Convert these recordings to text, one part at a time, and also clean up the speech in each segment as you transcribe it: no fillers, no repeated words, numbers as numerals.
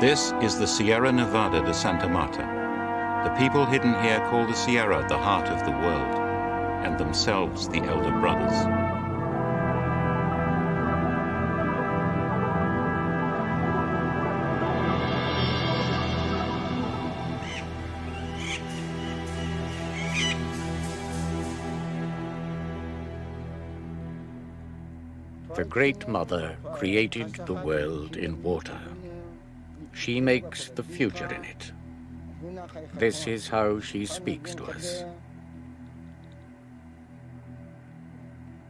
This is the Sierra Nevada de Santa Marta. The people hidden here call the Sierra the heart of the world, and themselves the elder brothers. The Great Mother created the world in water. She makes the future in it. This is how she speaks to us.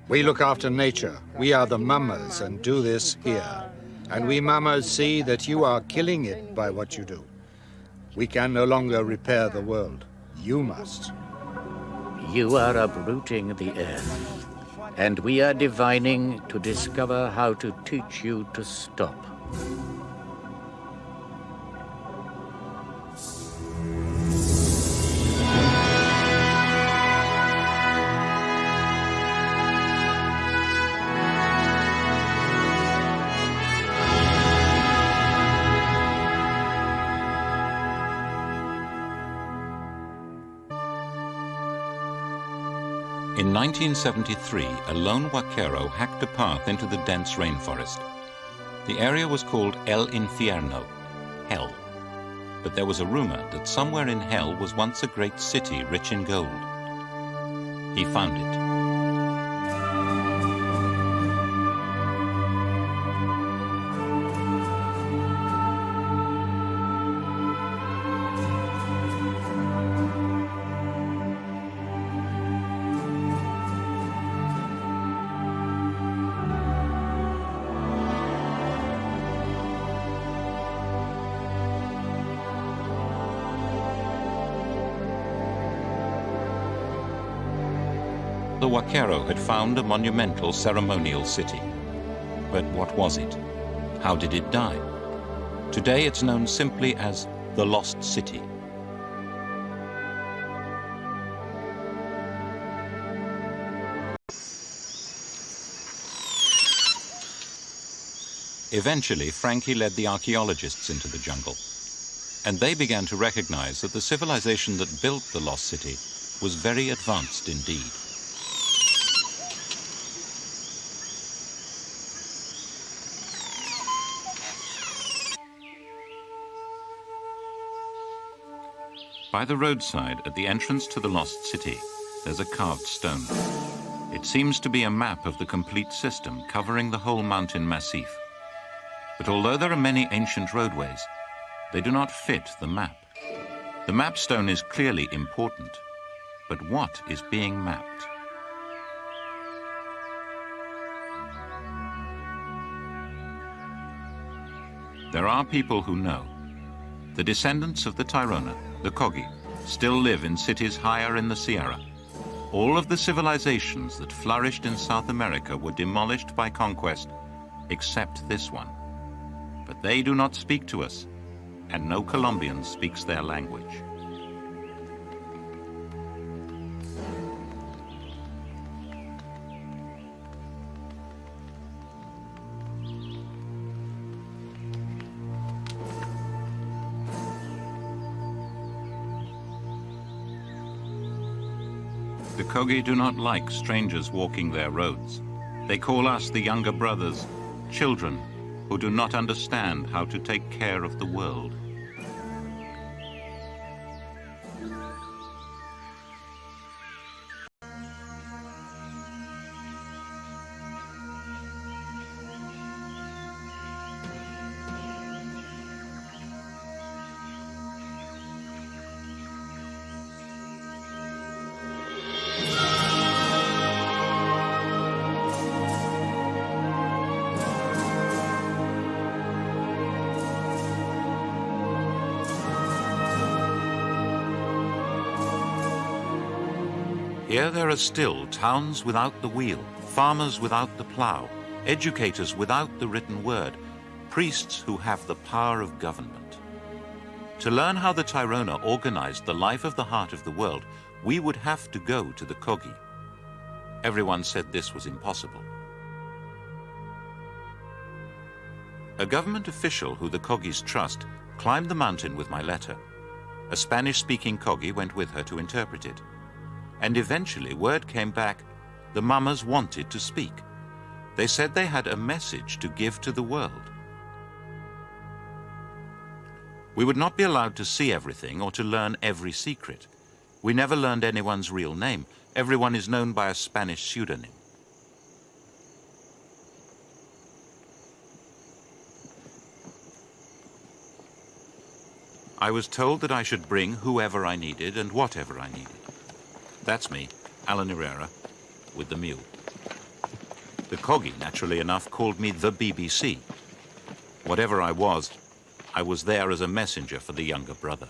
We look after nature. We are the mamas and do this here. And we mamas see that you are killing it by what you do. We can no longer repair the world. You must. You are uprooting the earth, and we are divining to discover how to teach you to stop. In 1973, a lone vaquero hacked a path into the dense rainforest. The area was called El Infierno, Hell. But there was a rumor that somewhere in Hell was once a great city rich in gold. He found it. The vaquero had found a monumental ceremonial city. But what was it? How did it die? Today it's known simply as the Lost City. Eventually, Frankie led the archaeologists into the jungle, and they began to recognize that the civilization that built the Lost City was very advanced indeed. By the roadside, at the entrance to the Lost City, there's a carved stone. It seems to be a map of the complete system covering the whole mountain massif. But although there are many ancient roadways, they do not fit the map. The map stone is clearly important, but what is being mapped? There are people who know. The descendants of the Tairona, the Kogi, still live in cities higher in the Sierra. All of the civilizations that flourished in South America were demolished by conquest, except this one. But they do not speak to us, and no Colombian speaks their language. The Kogi do not like strangers walking their roads. They call us, the younger brothers, children who do not understand how to take care of the world. Here there are still towns without the wheel, farmers without the plow, educators without the written word, priests who have the power of government. To learn how the Tairona organized the life of the heart of the world, we would have to go to the Kogi. Everyone said this was impossible. A government official who the Kogis trust climbed the mountain with my letter. A Spanish-speaking Kogi went with her to interpret it. And eventually word came back, the mamas wanted to speak. They said they had a message to give to the world. We would not be allowed to see everything or to learn every secret. We never learned anyone's real name. Everyone is known by a Spanish pseudonym. I was told that I should bring whoever I needed and whatever I needed. That's me, Alan Herrera, with the mule. The Kogi, naturally enough, called me the BBC. Whatever I was there as a messenger for the younger brother.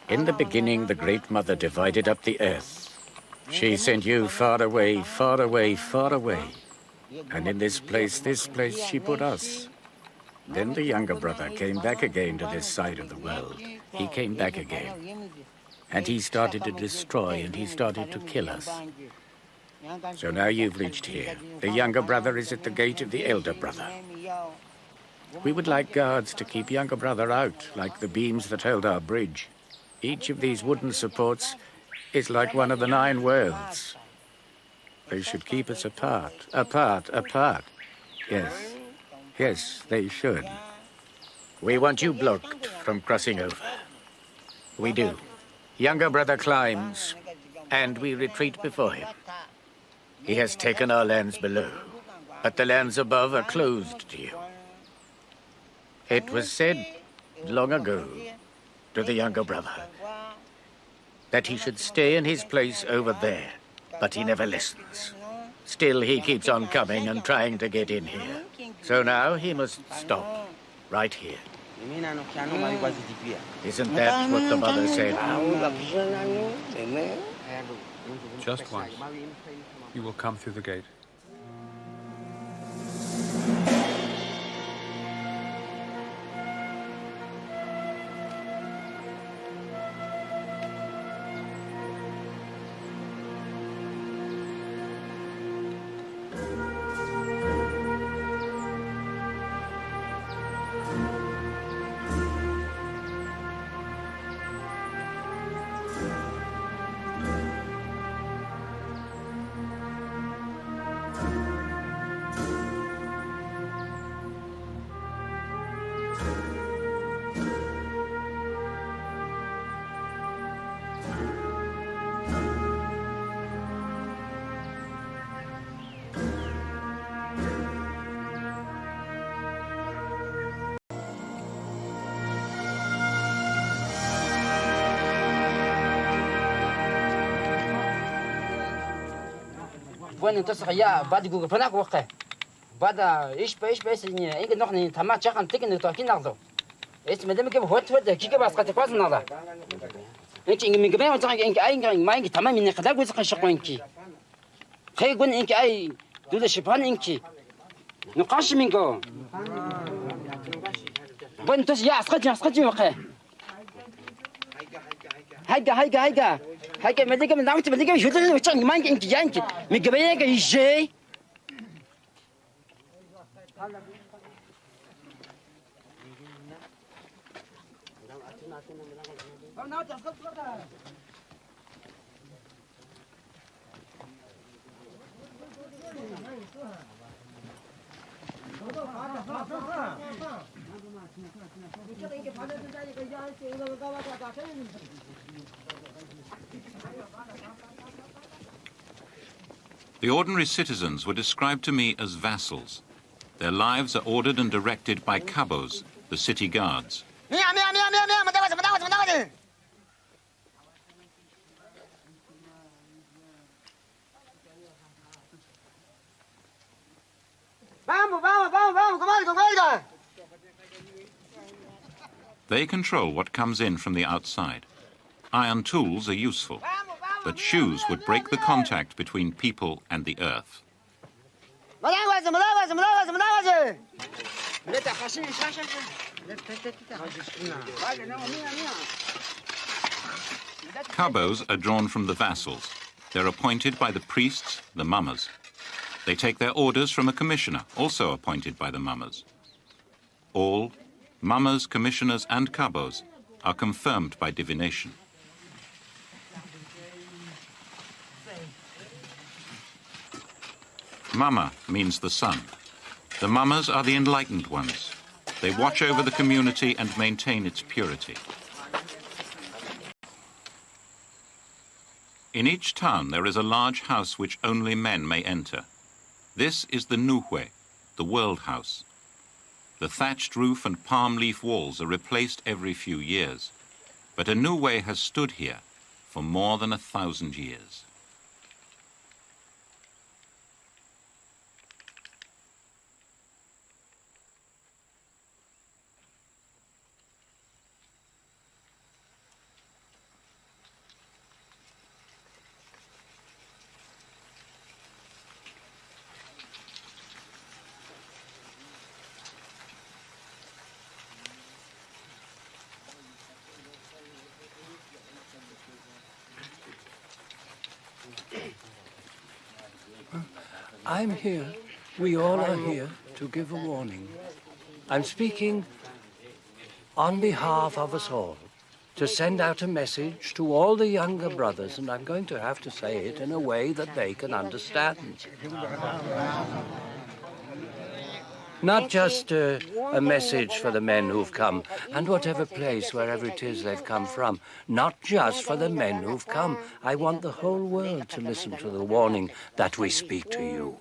In the beginning, the Great Mother divided up the earth. She sent you far away, far away, far away. And in this place she put us. Then the younger brother came back again to this side of the world. He came back again. And he started to destroy and he started to kill us. So now you've reached here. The younger brother is at the gate of the elder brother. We would like guards to keep younger brother out, like the beams that hold our bridge. Each of these wooden supports is like one of the 9 worlds. They should keep us apart, apart, apart. Yes, they should. We want you blocked from crossing over. We do. Younger brother climbs, and we retreat before him. He has taken our lands below, but the lands above are closed to you. It was said long ago to the younger brother that he should stay in his place over there, but he never listens. Still, he keeps on coming and trying to get in here. So now he must stop, right here. Isn't that what the mother said? Just once. You will come through the gate. Bueno, entonces ya بعد يقول فناك وقع بعد إيش بس إني إنك نحن تمام شخن تكن نتوكل نقدر إيش مدام كيف هو تود كي كباس قد تقاس نقدر إنك من قبل ما تقول إنك أي ما إنك تمام إنك قدر قوي سقي شقوا إنك خي يقول إنك أي دولة شبان إنك نقاش منكو bueno entonces ya اسقط وقع هيك مديك من دعوتي مديك شو تقول وتشان ما إنك جانك من قبل إنك يجي The ordinary citizens were described to me as vassals. Their lives are ordered and directed by cabos, the city guards. They control what comes in from the outside. Iron tools are useful, but shoes would break the contact between people and the earth. Cabos are drawn from the vassals. They're appointed by the priests, the mummers. They take their orders from a commissioner, also appointed by the mummers. All, mummers, commissioners and cabos, are confirmed by divination. Mama means the sun. The mummers are the enlightened ones. They watch over the community and maintain its purity. In each town there is a large house which only men may enter. This is the Nuhue, the world house. The thatched roof and palm leaf walls are replaced every few years, but a Nuhue has stood here for more than 1,000 years. I'm here, we all are here to give a warning. I'm speaking on behalf of us all, to send out a message to all the younger brothers, and I'm going to have to say it in a way that they can understand. Not just a message for the men who've come, and whatever place, wherever it is they've come from. Not just for the men who've come. I want the whole world to listen to the warning that we speak to you.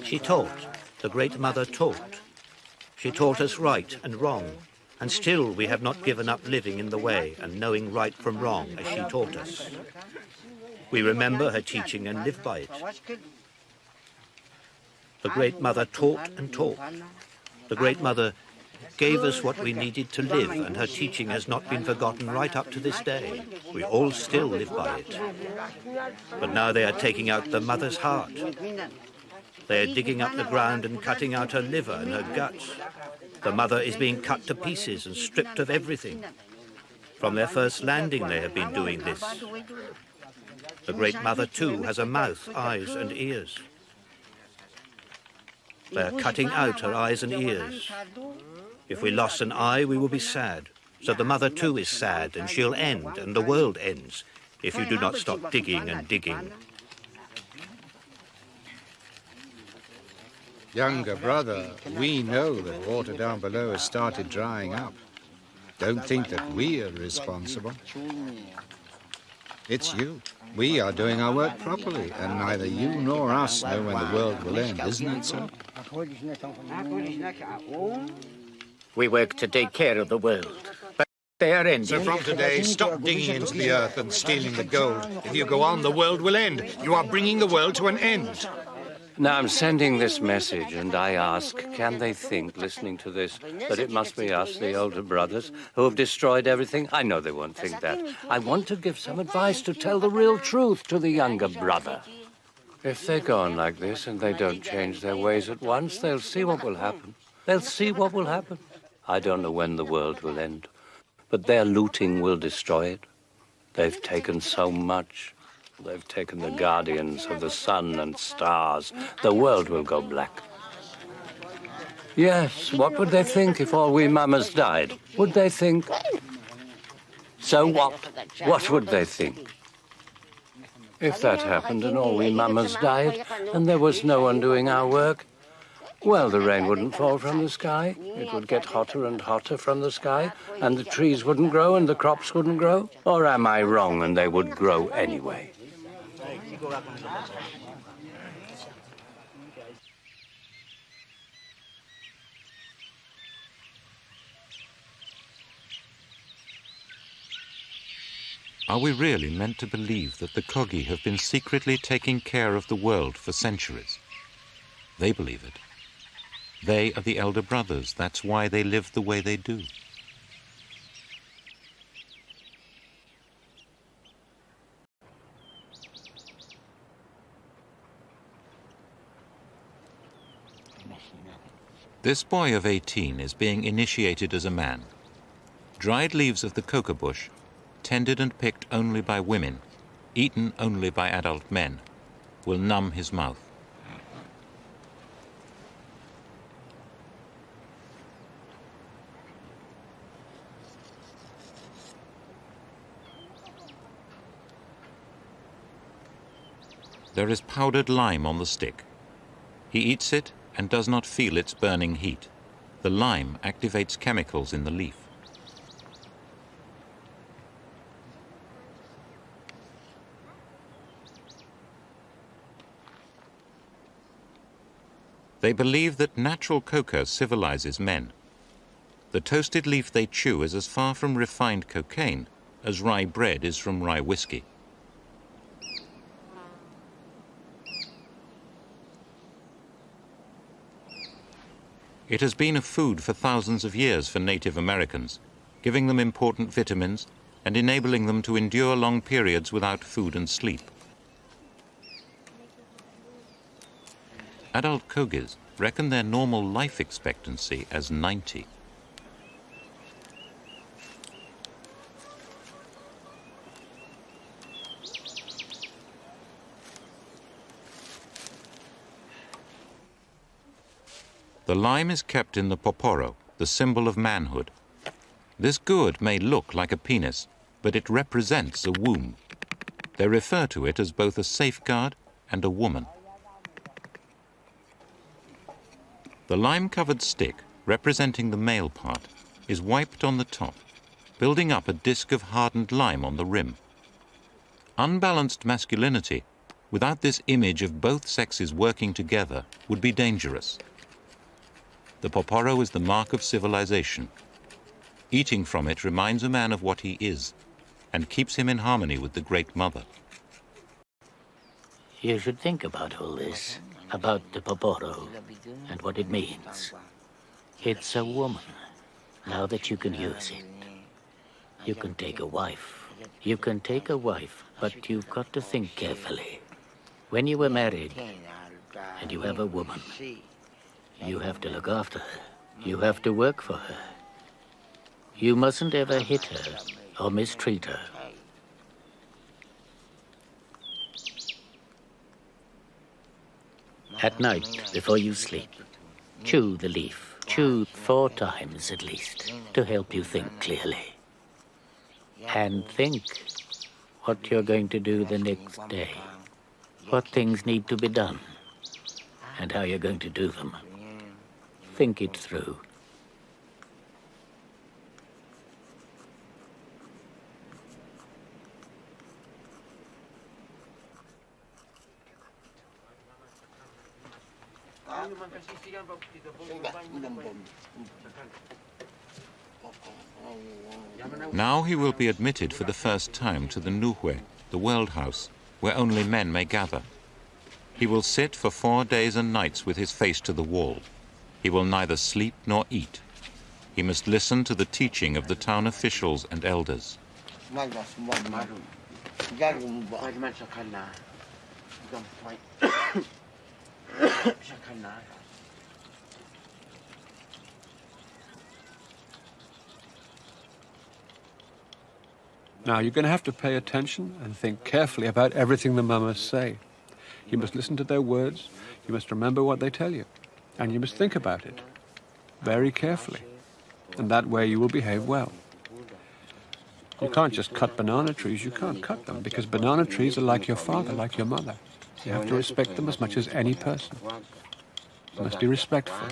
She taught. The Great Mother taught. She taught us right and wrong. And still we have not given up living in the way and knowing right from wrong as she taught us. We remember her teaching and live by it. The Great Mother taught and taught. The Great Mother gave us what we needed to live, and her teaching has not been forgotten right up to this day. We all still live by it. But now they are taking out the mother's heart. They are digging up the ground and cutting out her liver and her guts. The mother is being cut to pieces and stripped of everything. From their first landing they have been doing this. The Great Mother too has a mouth, eyes and ears. They are cutting out her eyes and ears. If we lost an eye, we will be sad. So the mother too is sad, and she'll end, and the world ends, if you do not stop digging and digging. Younger brother, we know that water down below has started drying up. Don't think that we are responsible. It's you. We are doing our work properly, and neither you nor us know when the world will end, isn't it so? We work to take care of the world, but they are ending. So from today, stop digging into the earth and stealing the gold. If you go on, the world will end. You are bringing the world to an end. Now I'm sending this message, and I ask, can they think, listening to this, that it must be us, the older brothers, who have destroyed everything? I know they won't think that. I want to give some advice to tell the real truth to the younger brother. If they go on like this and they don't change their ways at once, they'll see what will happen. They'll see what will happen. I don't know when the world will end, but their looting will destroy it. They've taken so much. They've taken the guardians of the sun and stars. The world will go black. Yes, what would they think if all we mamas died? Would they think? So what? What would they think? If that happened and all we mamas died and there was no one doing our work, well, the rain wouldn't fall from the sky. It would get hotter and hotter from the sky, and the trees wouldn't grow and the crops wouldn't grow. Or am I wrong and they would grow anyway? Are we really meant to believe that the Kogi have been secretly taking care of the world for centuries? They believe it. They are the elder brothers. That's why they live the way they do. This boy of 18 is being initiated as a man. Dried leaves of the coca bush, tended and picked only by women, eaten only by adult men, will numb his mouth. There is powdered lime on the stick. He eats it and does not feel its burning heat. The lime activates chemicals in the leaf. They believe that natural coca civilizes men. The toasted leaf they chew is as far from refined cocaine as rye bread is from rye whiskey. It has been a food for thousands of years for Native Americans, giving them important vitamins and enabling them to endure long periods without food and sleep. Adult Kogis reckon their normal life expectancy as 90. The lime is kept in the poporo, the symbol of manhood. This gourd may look like a penis, but it represents a womb. They refer to it as both a safeguard and a woman. The lime-covered stick, representing the male part, is wiped on the top, building up a disc of hardened lime on the rim. Unbalanced masculinity, without this image of both sexes working together, would be dangerous. The poporo is the mark of civilization. Eating from it reminds a man of what he is and keeps him in harmony with the Great Mother. You should think about all this, about the poporo and what it means. It's a woman, now that you can use it. You can take a wife. You can take a wife, but you've got to think carefully. When you were married and you have a woman, you have to look after her. You have to work for her. You mustn't ever hit her or mistreat her. At night, before you sleep, chew the leaf. Chew 4 times at least to help you think clearly. And think what you're going to do the next day, what things need to be done, and how you're going to do them. Think it through. Now he will be admitted for the first time to the Nuhwe, the world house, where only men may gather. He will sit for 4 days and nights with his face to the wall. He will neither sleep nor eat. He must listen to the teaching of the town officials and elders. Now, you're going to have to pay attention and think carefully about everything the mamas say. You must listen to their words, you must remember what they tell you, and you must think about it very carefully. And that way you will behave well. You can't just cut banana trees, you can't cut them, because banana trees are like your father, like your mother. You have to respect them as much as any person. You must be respectful.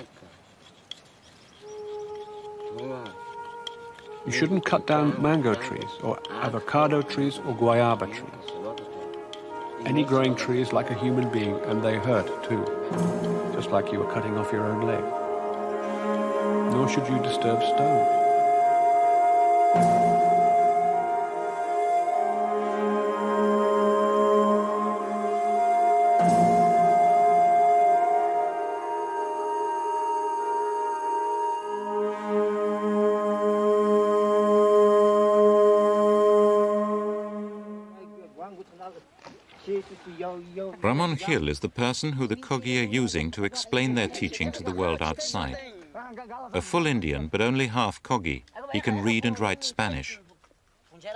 You shouldn't cut down mango trees, or avocado trees, or guayaba trees. Any growing tree is like a human being, and they hurt too, just like you were cutting off your own leg. Nor should you disturb stones. Ramon Gil is the person who the Kogi are using to explain their teaching to the world outside. A full Indian, but only half Kogi, he can read and write Spanish.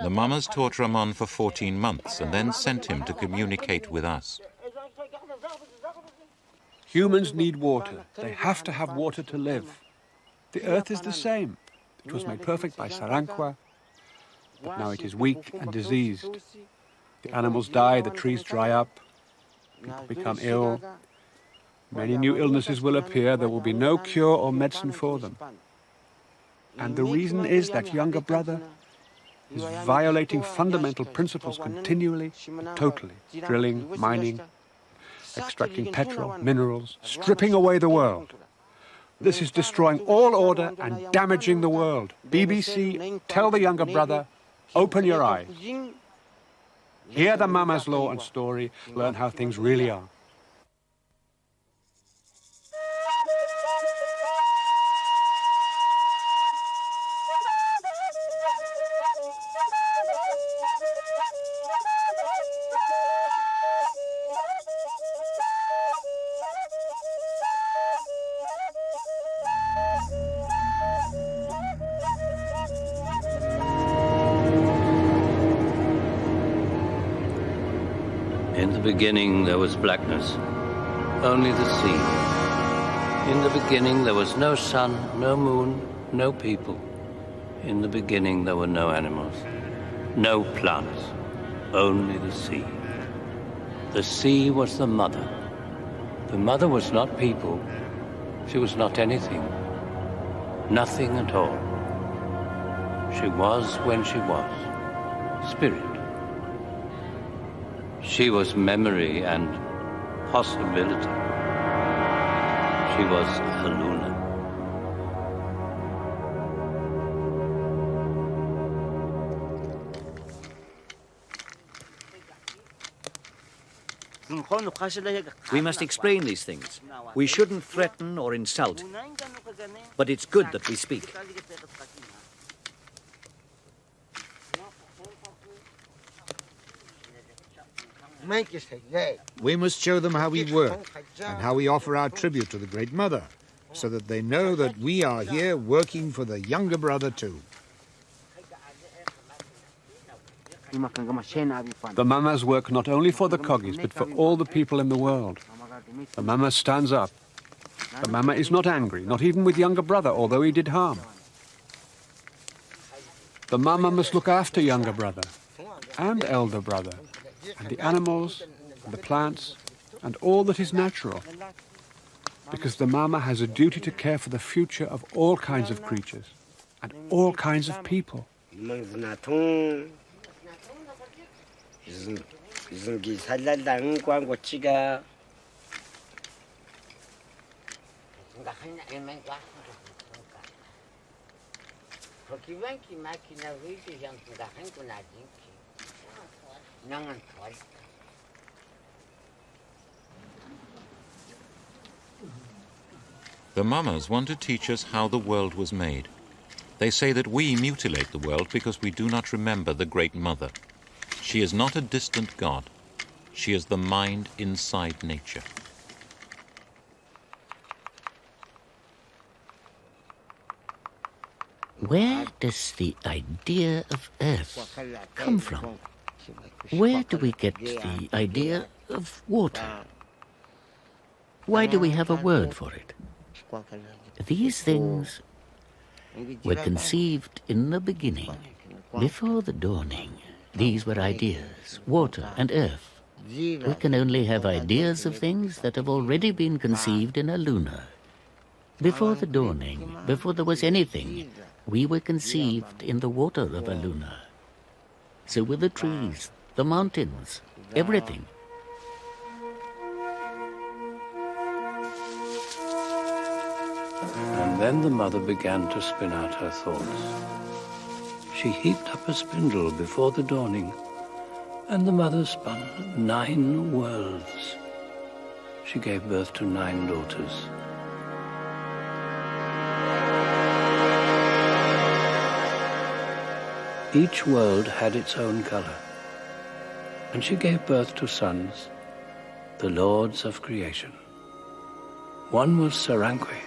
The mamas taught Ramon for 14 months and then sent him to communicate with us. Humans need water. They have to have water to live. The earth is the same. It was made perfect by Saranqua, but now it is weak and diseased. The animals die, the trees dry up, people become ill. Many new illnesses will appear. There will be no cure or medicine for them. And the reason is that younger brother is violating fundamental principles continually and totally, drilling, mining, extracting petrol, minerals, stripping away the world. This is destroying all order and damaging the world. BBC, tell the younger brother, open your eyes. Hear the mama's law and story, learn how things really are. In the beginning there was blackness, only the sea. In the beginning there was no sun, no moon, no people. In the beginning there were no animals, no plants, only the sea. The sea was the mother. The mother was not people. She was not anything, nothing at all. She was when she was, spirit. She was memory and possibility. She was a Luna. We must explain these things. We shouldn't threaten or insult, but it's good that we speak. We must show them how we work and how we offer our tribute to the Great Mother, so that they know that we are here working for the younger brother too. The mamas work not only for the Kogis, but for all the people in the world. The mama stands up. The mama is not angry, not even with younger brother, although he did harm. The mama must look after younger brother and elder brother, and the animals, and the plants, and all that is natural. Because the mama has a duty to care for the future of all kinds of creatures, and all kinds of people. The mamas want to teach us how the world was made. They say that we mutilate the world because we do not remember the Great Mother. She is not a distant God. She is the mind inside nature. Where does the idea of Earth come from? Where do we get the idea of water? Why do we have a word for it? These things were conceived in the beginning, before the dawning. These were ideas, water and earth. We can only have ideas of things that have already been conceived in a lunar. Before the dawning, before there was anything, we were conceived in the water of a lunar. So were the trees, the mountains, everything. And then the mother began to spin out her thoughts. She heaped up a spindle before the dawning, and the mother spun 9 worlds. She gave birth to 9 daughters. Each world had its own color, and she gave birth to sons, the lords of creation. One was Saranqui,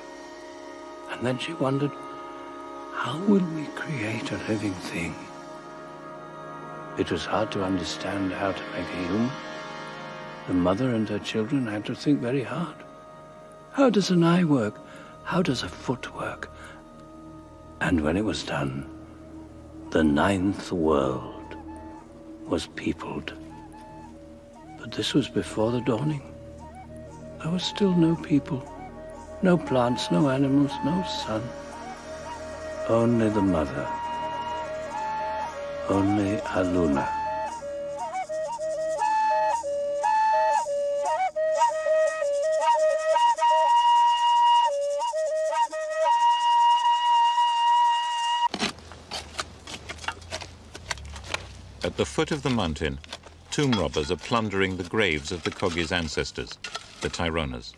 And then she wondered, how will we create a living thing? It was hard to understand how to make a human. The mother and her children had to think very hard. How does an eye work? How does a foot work? And when it was done, the ninth world was peopled. But this was before the dawning. There was still no people, no plants, no animals, no sun. Only the mother. Only a Luna. At the foot of the mountain, tomb robbers are plundering the graves of the Kogi's ancestors, the Tyronas.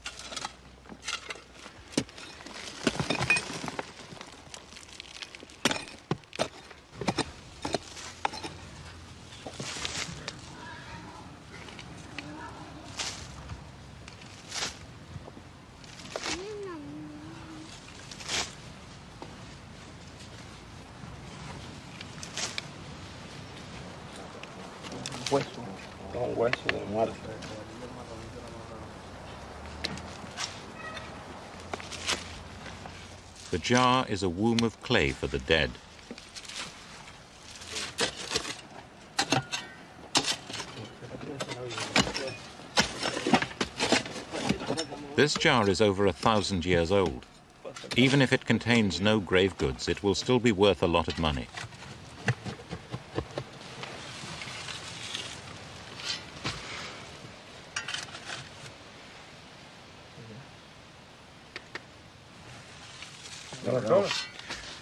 The jar is a womb of clay for the dead. This jar is over 1,000 years old. Even if it contains no grave goods, it will still be worth a lot of money.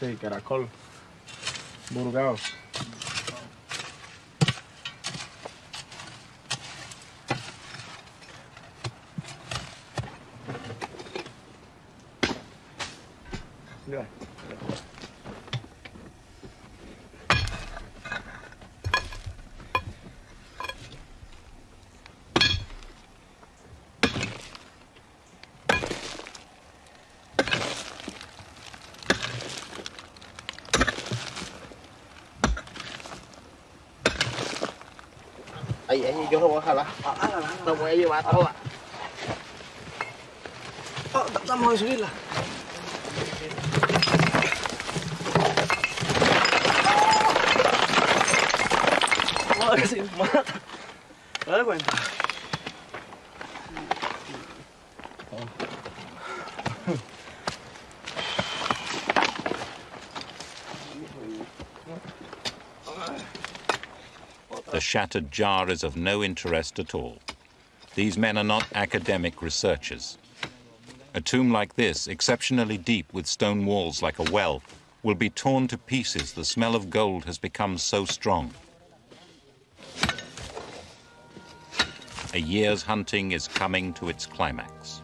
Sí, caracol. Burgao. Yeah. Ay, yo lo voy a jalar. Lo voy a llevar toda. Vamos a subirla. Madre, se mata. ¿Te das cuenta? The shattered jar is of no interest at all. These men are not academic researchers. A tomb like this, exceptionally deep with stone walls like a well, will be torn to pieces. The smell of gold has become so strong. A year's hunting is coming to its climax.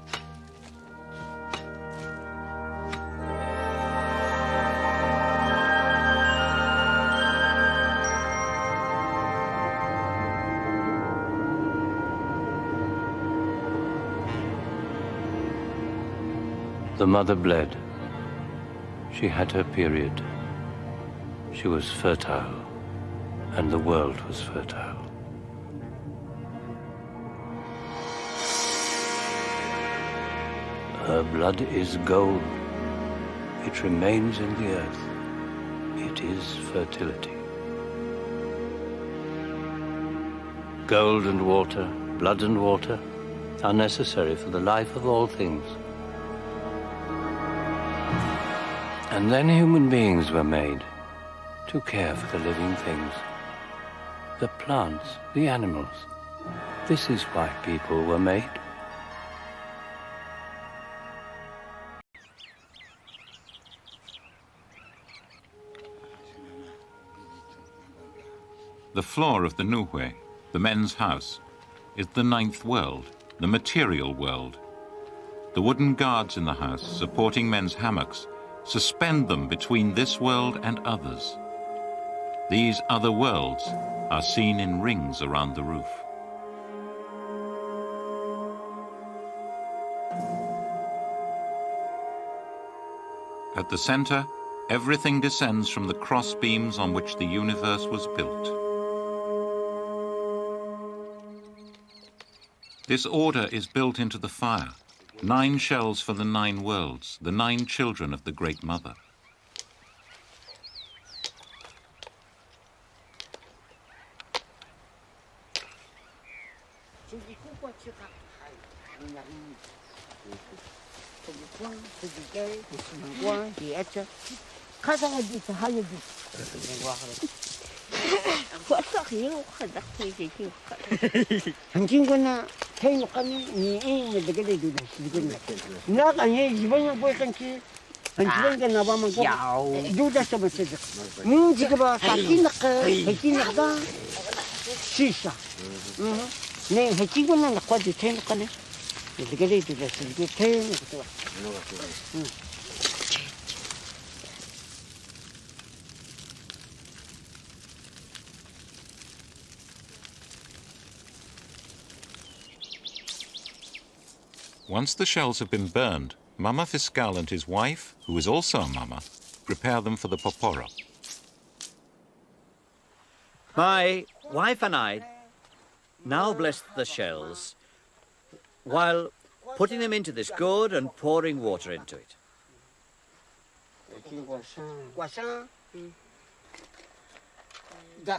The mother bled. She had her period. She was fertile, and the world was fertile. Her blood is gold. It remains in the earth. It is fertility. Gold and water, blood and water, are necessary for the life of all things. And then human beings were made to care for the living things, the plants, the animals. This is why people were made. The floor of the Nuhue, the men's house, is the ninth world, the material world. The wooden guards in the house, supporting men's hammocks, suspend them between this world and others. These other worlds are seen in rings around the roof. At the center, everything descends from the cross beams on which the universe was built. This order is built into the fire. 9 shells for the 9 worlds, the 9 children of the Great Mother. Once the shells have been burned, Mama Fiscal and his wife, who is also a mama, prepare them for the poporo. My wife and I now bless the shells while putting them into this gourd and pouring water into it.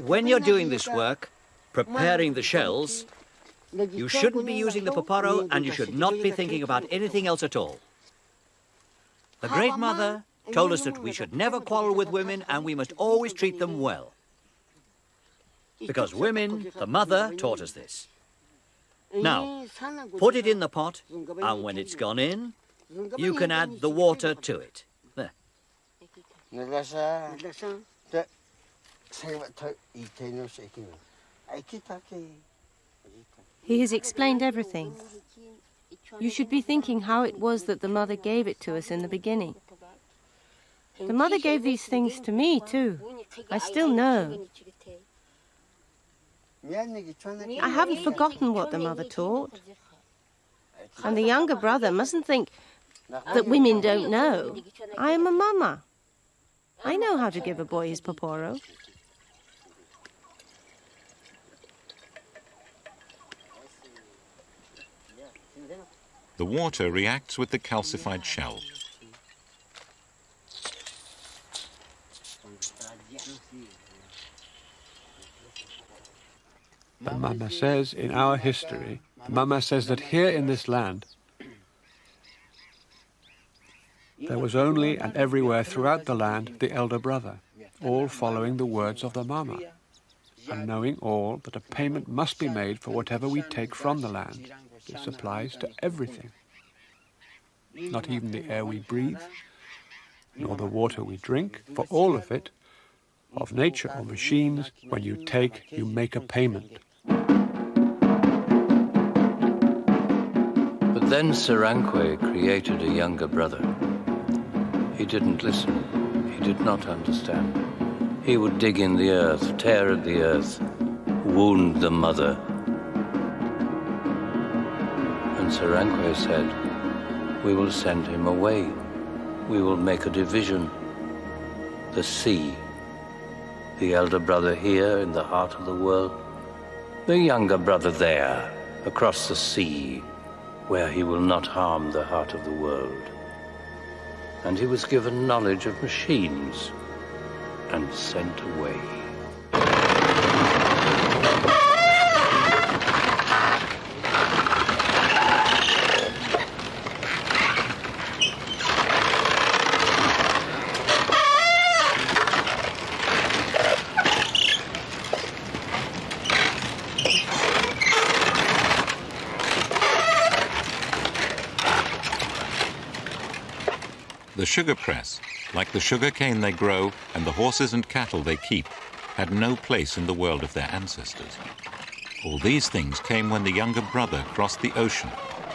When you're doing this work, preparing the shells, you shouldn't be using the poporo and you should not be thinking about anything else at all. The Great Mother told us that we should never quarrel with women and we must always treat them well. Because women, the mother, taught us this. Now, put it in the pot, and when it's gone in, you can add the water to it. There. He has explained everything. You should be thinking how it was that the mother gave it to us in the beginning. The mother gave these things to me, too. I still know. I haven't forgotten what the mother taught. And the younger brother mustn't think that women don't know. I am a mama. I know how to give a boy his poporo. The water reacts with the calcified shell. The Mama says in our history, the Mama says that here in this land, there was only and everywhere throughout the land the elder brother, all following the words of the Mama, and knowing all that a payment must be made for whatever we take from the land. This applies to everything. Not even the air we breathe, nor the water we drink, for all of it, of nature or machines, when you take, you make a payment. But then Sarankwe created a younger brother. He didn't listen. He did not understand. He would dig in the earth, tear at the earth, wound the mother. And Sarankwe said, "We will send him away. We will make a division. The sea, the elder brother here in the heart of the world, the younger brother there, across the sea, where he will not harm the heart of the world." And he was given knowledge of machines and sent away. The sugar press, like the sugar cane they grow and the horses and cattle they keep, had no place in the world of their ancestors. All these things came when the younger brother crossed the ocean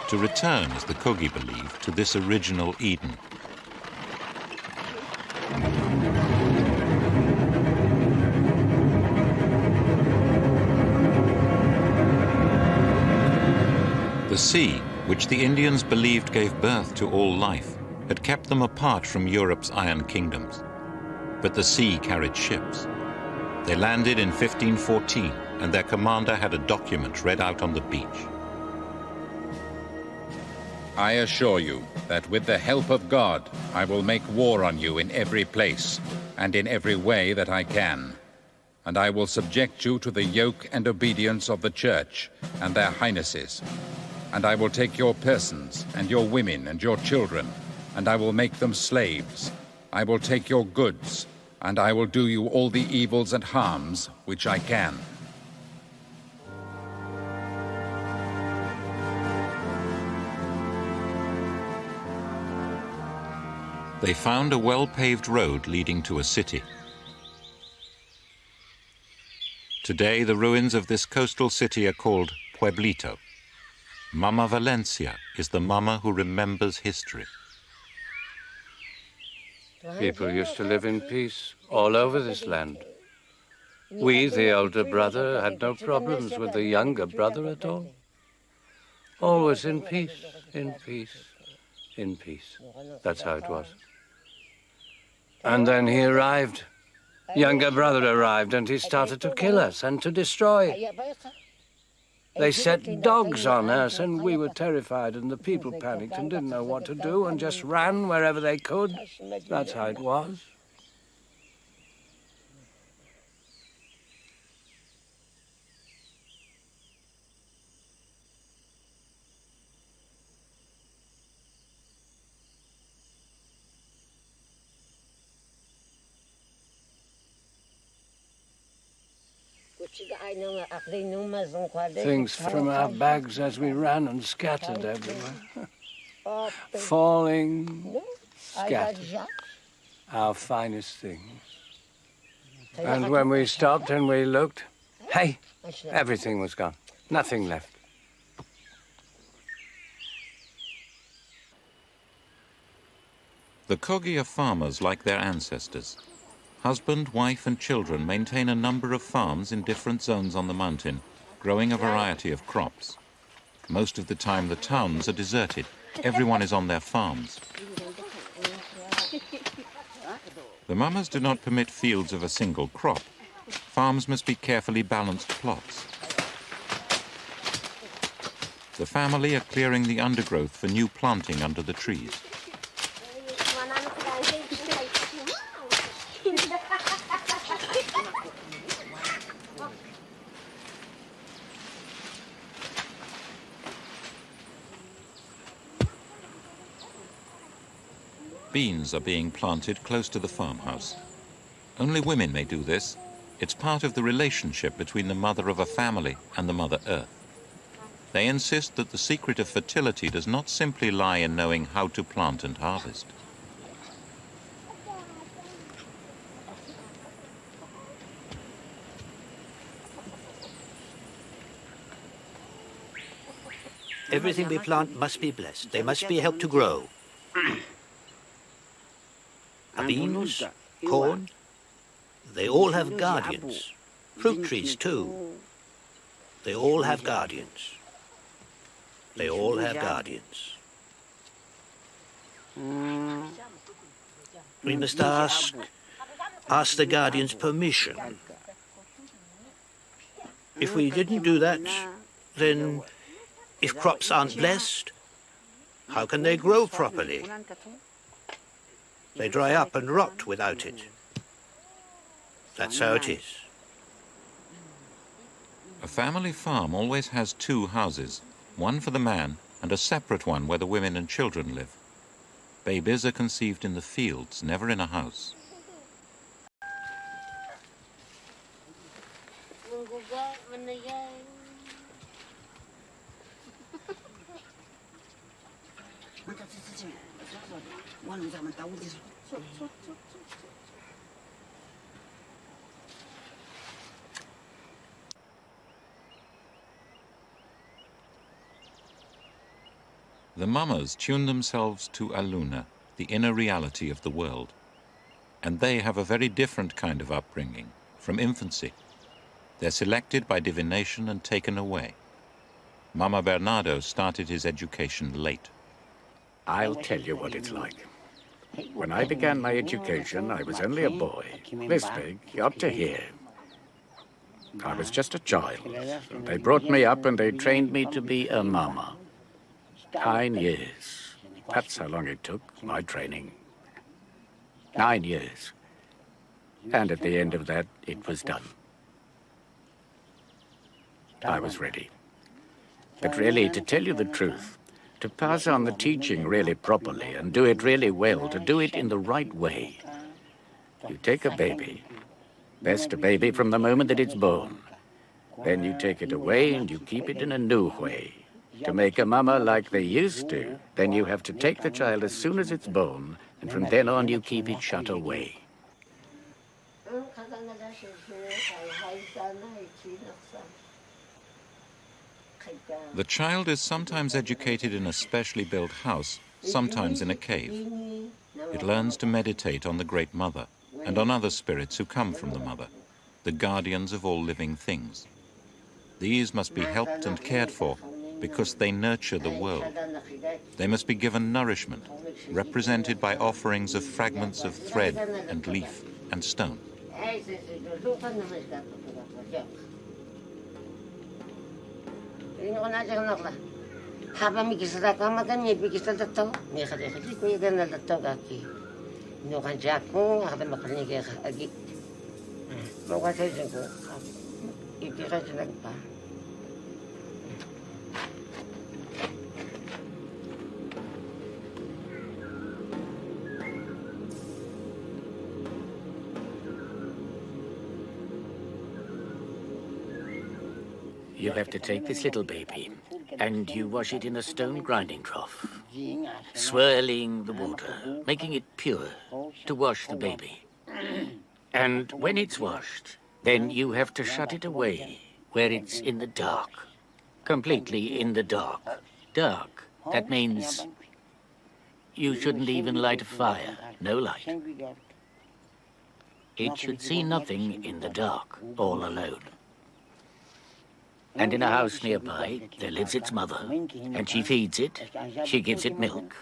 to return, as the Kogi believe, to this original Eden. The sea, which the Indians believed gave birth to all life, had kept them apart from Europe's iron kingdoms. But the sea carried ships. They landed in 1514, and their commander had a document read out on the beach. I assure you that with the help of God, I will make war on you in every place and in every way that I can. And I will subject you to the yoke and obedience of the Church and their highnesses. And I will take your persons and your women and your children, and I will make them slaves. I will take your goods, and I will do you all the evils and harms which I can. They found a well-paved road leading to a city. Today, the ruins of this coastal city are called Pueblito. Mama Valencia is the mama who remembers history. People used to live in peace all over this land. We, the older brother, had no problems with the younger brother at all. Always in peace, in peace, in peace. That's how it was. And then he arrived. Younger brother arrived, and he started to kill us and to destroy. They set dogs on us, and we were terrified, and the people panicked and didn't know what to do and just ran wherever they could. That's how it was. Things from our bags as we ran and scattered everywhere. Falling, scattered. Our finest things. And when we stopped and we looked, hey, everything was gone. Nothing left. The Kogi are farmers like their ancestors. Husband, wife, and children maintain a number of farms in different zones on the mountain, growing a variety of crops. Most of the time, the towns are deserted. Everyone is on their farms. The mamas do not permit fields of a single crop. Farms must be carefully balanced plots. The family are clearing the undergrowth for new planting under the trees. Beans are being planted close to the farmhouse. Only women may do this. It's part of the relationship between the mother of a family and the Mother Earth. They insist that the secret of fertility does not simply lie in knowing how to plant and harvest. Everything we plant must be blessed. They must be helped to grow. Beans, corn, they all have guardians. Fruit trees too. They all have guardians. They all have guardians. We must ask the guardians' permission. If we didn't do that, then if crops aren't blessed, how can they grow properly? They dry up and rot without it. That's how it is. A family farm always has two houses, one for the man and a separate one where the women and children live. Babies are conceived in the fields, never in a house. The mamas tune themselves to Aluna, the inner reality of the world. And they have a very different kind of upbringing, from infancy. They're selected by divination and taken away. Mama Bernardo started his education late. I'll tell you what it's like. When I began my education, I was only a boy, this big, up to here. I was just a child. They brought me up and they trained me to be a mama. 9 years. That's how long it took, my training. 9 years. And at the end of that, it was done. I was ready. But really, to tell you the truth, to pass on the teaching really properly and do it really well, to do it in the right way, you take a baby, best a baby from the moment that it's born. Then you take it away and you keep it in a new way. To make a mama like they used to, then you have to take the child as soon as it's born, and from then on you keep it shut away. The child is sometimes educated in a specially built house, sometimes in a cave. It learns to meditate on the Great Mother and on other spirits who come from the Mother, the guardians of all living things. These must be helped and cared for because they nurture the world. They must be given nourishment, represented by offerings of fragments of thread and leaf and stone. You have to take this little baby and you wash it in a stone grinding trough, swirling the water, making it pure to wash the baby. And when it's washed, then you have to shut it away where it's in the dark, completely in the dark. Dark, that means you shouldn't even light a fire, no light. It should see nothing in the dark, all alone. And in a house nearby, there lives its mother, and she feeds it, she gives it milk,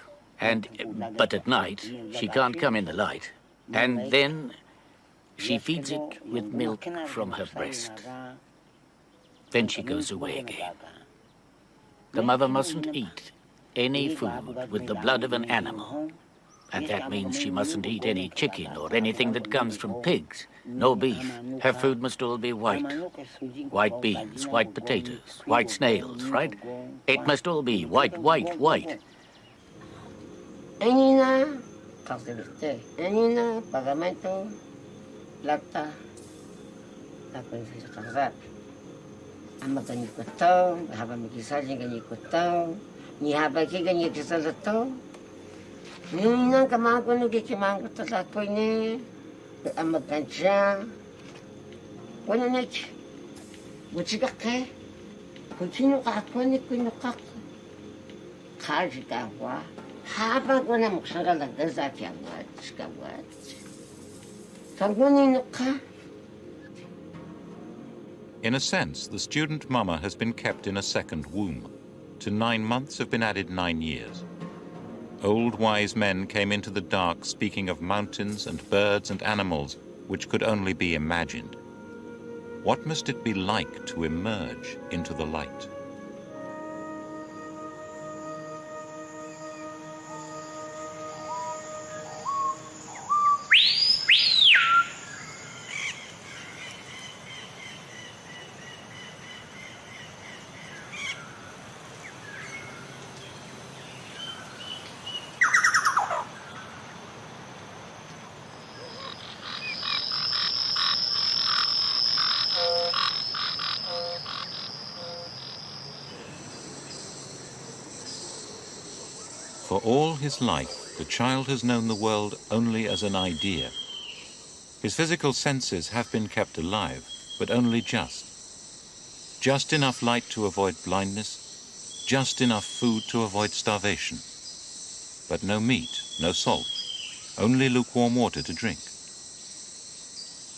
but at night, she can't come in the light, and then she feeds it with milk from her breast. Then she goes away again. The mother mustn't eat any food with the blood of an animal, and that means she mustn't eat any chicken or anything that comes from pigs, no beef. Her food must all be white. White beans, white potatoes, white snails, right? It must all be white, white, white. Enina, Enina, pagamento, plata, la princesa. Ama ganyi kutau, haba mikisaji ganyi kutau, ni haba ki ganyi kisalato. Nina kamago no kikimango tatako ne, ama kancha. Wana nech, buchigake, kuchino kakoni kuno kak, kaji kawa. Haba ko na muksanga lagaza kiawat, skawat. Kagoni no ka. In a sense, the student mama has been kept in a second womb. To 9 months have been added 9 years. Old wise men came into the dark speaking of mountains and birds and animals which could only be imagined. What must it be like to emerge into the light? For all his life, the child has known the world only as an idea. His physical senses have been kept alive, but only just. Just enough light to avoid blindness, just enough food to avoid starvation. But no meat, no salt, only lukewarm water to drink.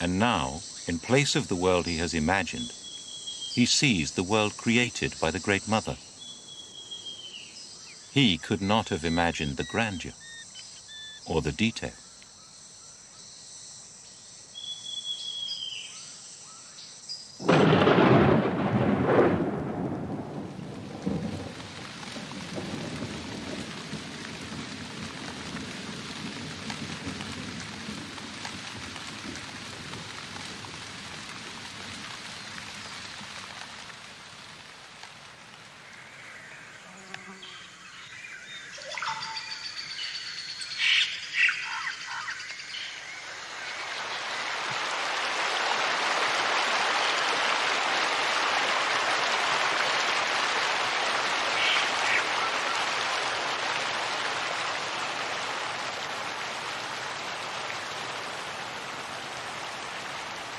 And now, in place of the world he has imagined, he sees the world created by the Great Mother. He could not have imagined the grandeur. or the detail.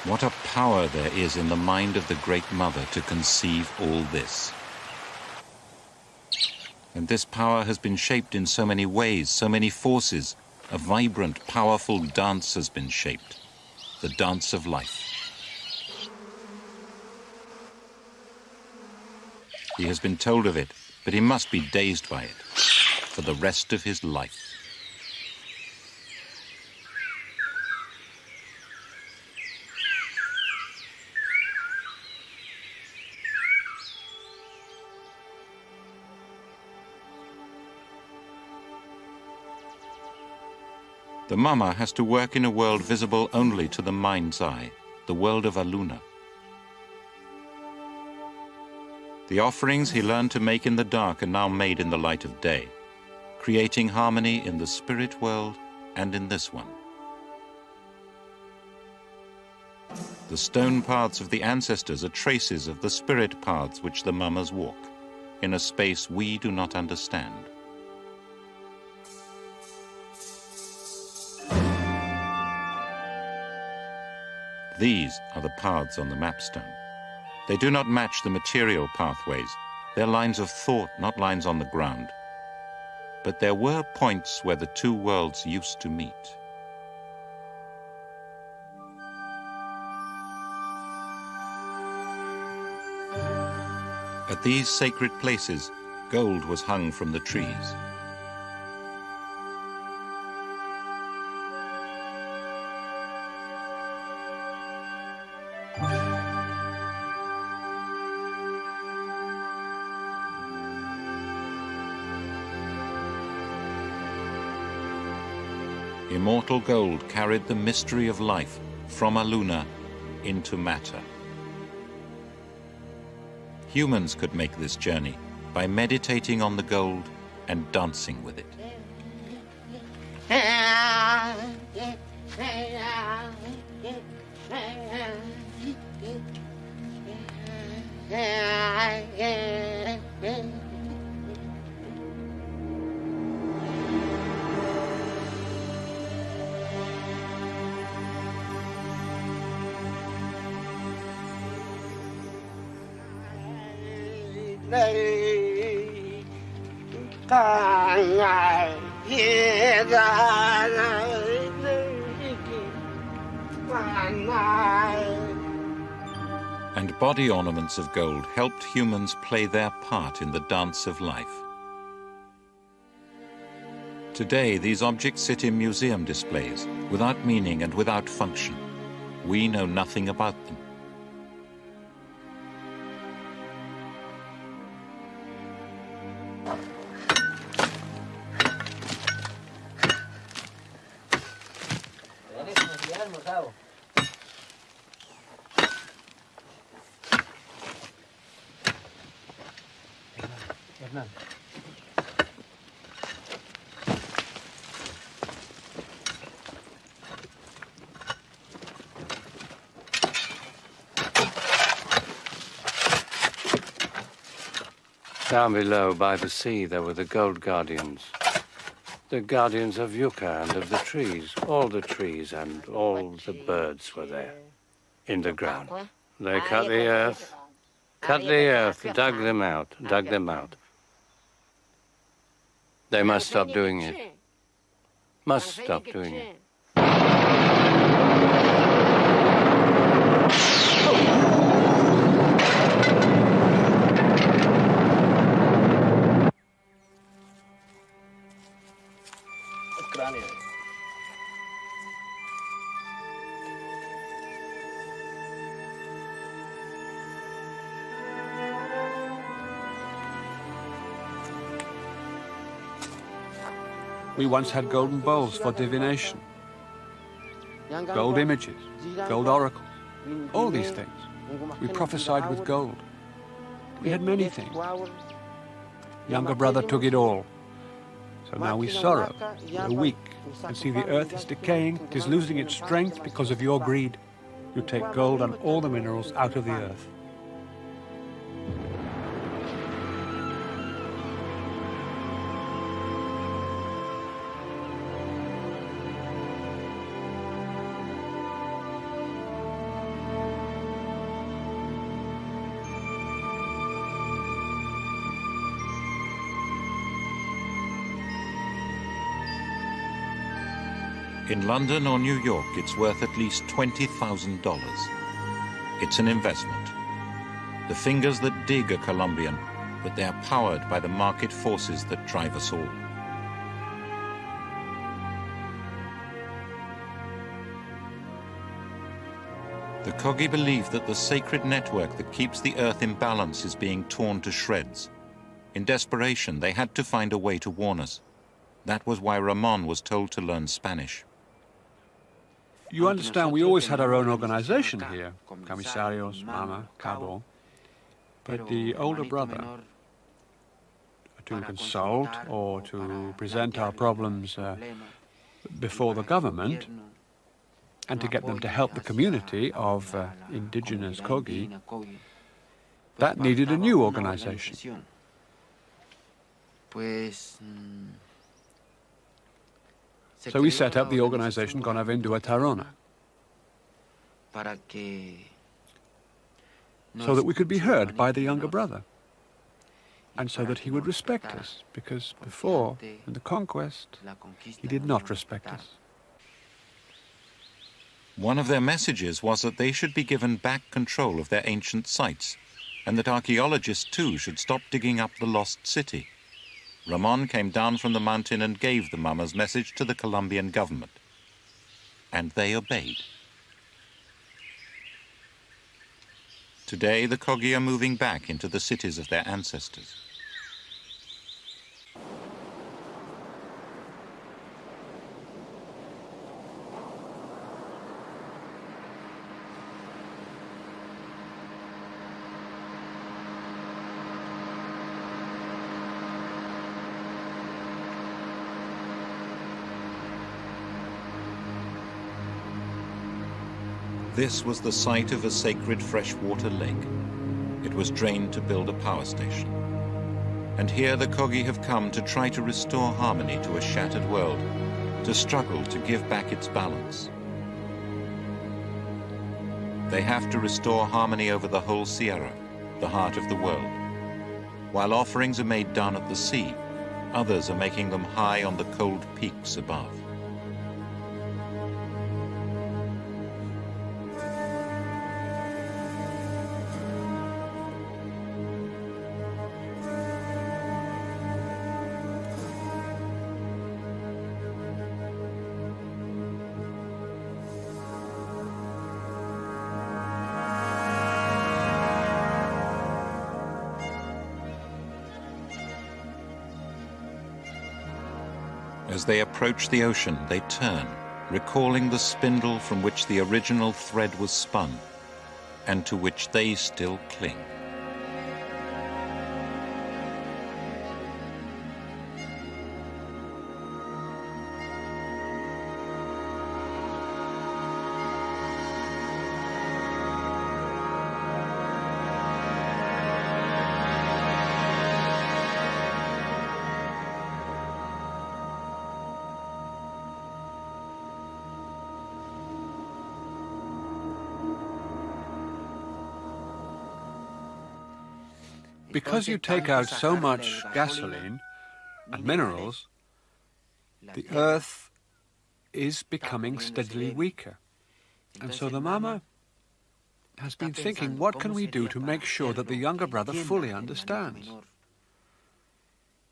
What a power there is in the mind of the Great Mother to conceive all this. And this power has been shaped in so many ways, so many forces. A vibrant, powerful dance has been shaped, the dance of life. He has been told of it, but he must be dazed by it for the rest of his life. The mama has to work in a world visible only to the mind's eye, the world of Aluna. The offerings he learned to make in the dark are now made in the light of day, creating harmony in the spirit world and in this one. The stone paths of the ancestors are traces of the spirit paths which the mamas walk, in a space we do not understand. These are the paths on the mapstone. They do not match the material pathways. They're lines of thought, not lines on the ground. But there were points where the two worlds used to meet. At these sacred places, gold was hung from the trees. Immortal gold carried the mystery of life from Aluna into matter. Humans could make this journey by meditating on the gold and dancing with it. And body ornaments of gold helped humans play their part in the dance of life. Today, these objects sit in museum displays, without meaning and without function. We know nothing about them. Down below by the sea there were the gold guardians. The guardians of yucca and of the trees. All the trees and all the birds were there in the ground. They cut the earth, dug them out. They must stop doing it. Must stop doing it. We once had golden bowls for divination, gold images, gold oracles, all these things. We prophesied with gold. We had many things. Younger brother took it all. So now we sorrow, we're weak, and see the earth is decaying, it is losing its strength because of your greed. You take gold and all the minerals out of the earth. In London or New York, it's worth at least $20,000. It's an investment. The fingers that dig are Colombian, but they are powered by the market forces that drive us all. The Kogi believe that the sacred network that keeps the earth in balance is being torn to shreds. In desperation, they had to find a way to warn us. That was why Ramon was told to learn Spanish. You understand, we always had our own organization here, comisarios, mama, cabo. But the older brother, to consult or to present our problems before the government, and to get them to help the community of indigenous Kogi, that needed a new organization. So we set up the organization Gonavendua Tarona, so that we could be heard by the younger brother, and so that he would respect us, because before, in the conquest, he did not respect us. One of their messages was that they should be given back control of their ancient sites, and that archaeologists too should stop digging up the lost city. Ramon came down from the mountain and gave the Mama's message to the Colombian government. And they obeyed. Today, the Kogi are moving back into the cities of their ancestors. This was the site of a sacred freshwater lake. It was drained to build a power station. And here the Kogi have come to try to restore harmony to a shattered world, to struggle to give back its balance. They have to restore harmony over the whole Sierra, the heart of the world. While offerings are made down at the sea, others are making them high on the cold peaks above. As they approach the ocean, they turn, recalling the spindle from which the original thread was spun, and to which they still cling. Because you take out so much gasoline and minerals, the earth is becoming steadily weaker. And so the Mama has been thinking, what can we do to make sure that the younger brother fully understands?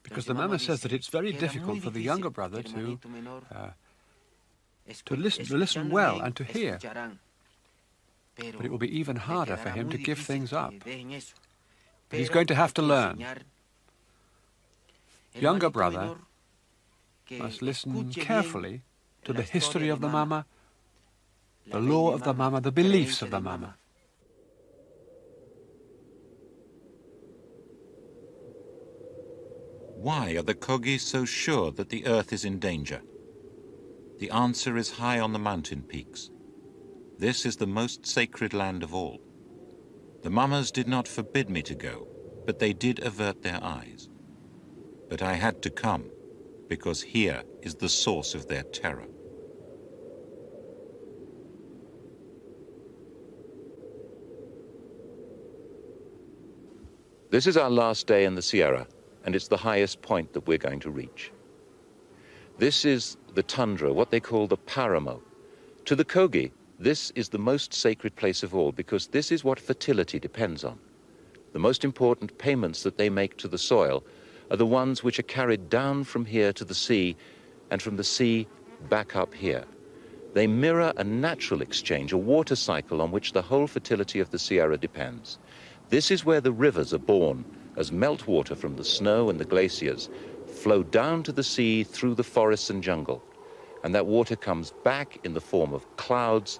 Because the Mama says that it's very difficult for the younger brother to listen well and to hear. But it will be even harder for him to give things up. But he's going to have to learn. Younger brother must listen carefully to the history of the mama, the law of the mama, the beliefs of the mama. Why are the Kogi so sure that the earth is in danger? The answer is high on the mountain peaks. This is the most sacred land of all. The mamas did not forbid me to go, but they did avert their eyes. But I had to come, because here is the source of their terror. This is our last day in the Sierra, and it's the highest point that we're going to reach. This is the tundra, what they call the paramo. To the Kogi, this is the most sacred place of all, because this is what fertility depends on. The most important payments that they make to the soil are the ones which are carried down from here to the sea, and from the sea back up here. They mirror a natural exchange, a water cycle on which the whole fertility of the Sierra depends. This is where the rivers are born, as meltwater from the snow and the glaciers flow down to the sea through the forests and jungle. And that water comes back in the form of clouds,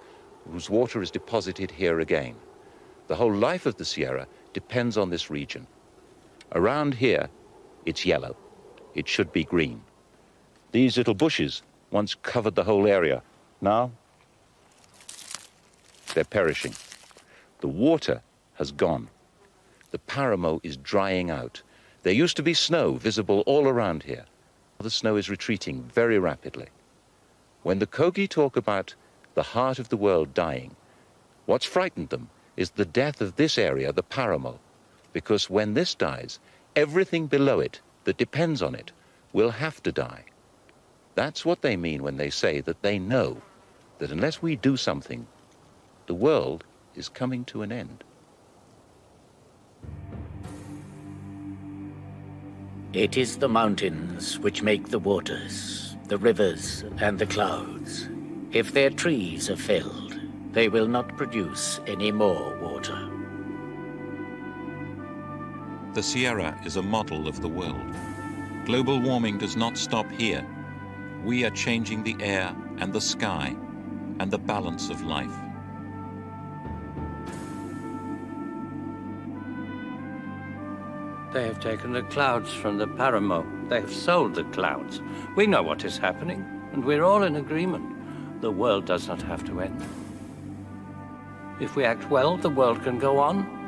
whose water is deposited here again. The whole life of the Sierra depends on this region. Around here, it's yellow. It should be green. These little bushes once covered the whole area. Now, they're perishing. The water has gone. The paramo is drying out. There used to be snow visible all around here. The snow is retreating very rapidly. When the Kogi talk about the heart of the world dying, what's frightened them is the death of this area, the paramo, because when this dies, everything below it that depends on it will have to die. That's what they mean when they say that they know that unless we do something, the world is coming to an end. It is the mountains which make the waters, the rivers and the clouds. If their trees are felled, they will not produce any more water. The Sierra is a model of the world. Global warming does not stop here. We are changing the air and the sky and the balance of life. They have taken the clouds from the paramo. They have sold the clouds. We know what is happening, and we're all in agreement. The world does not have to end. If we act well, the world can go on.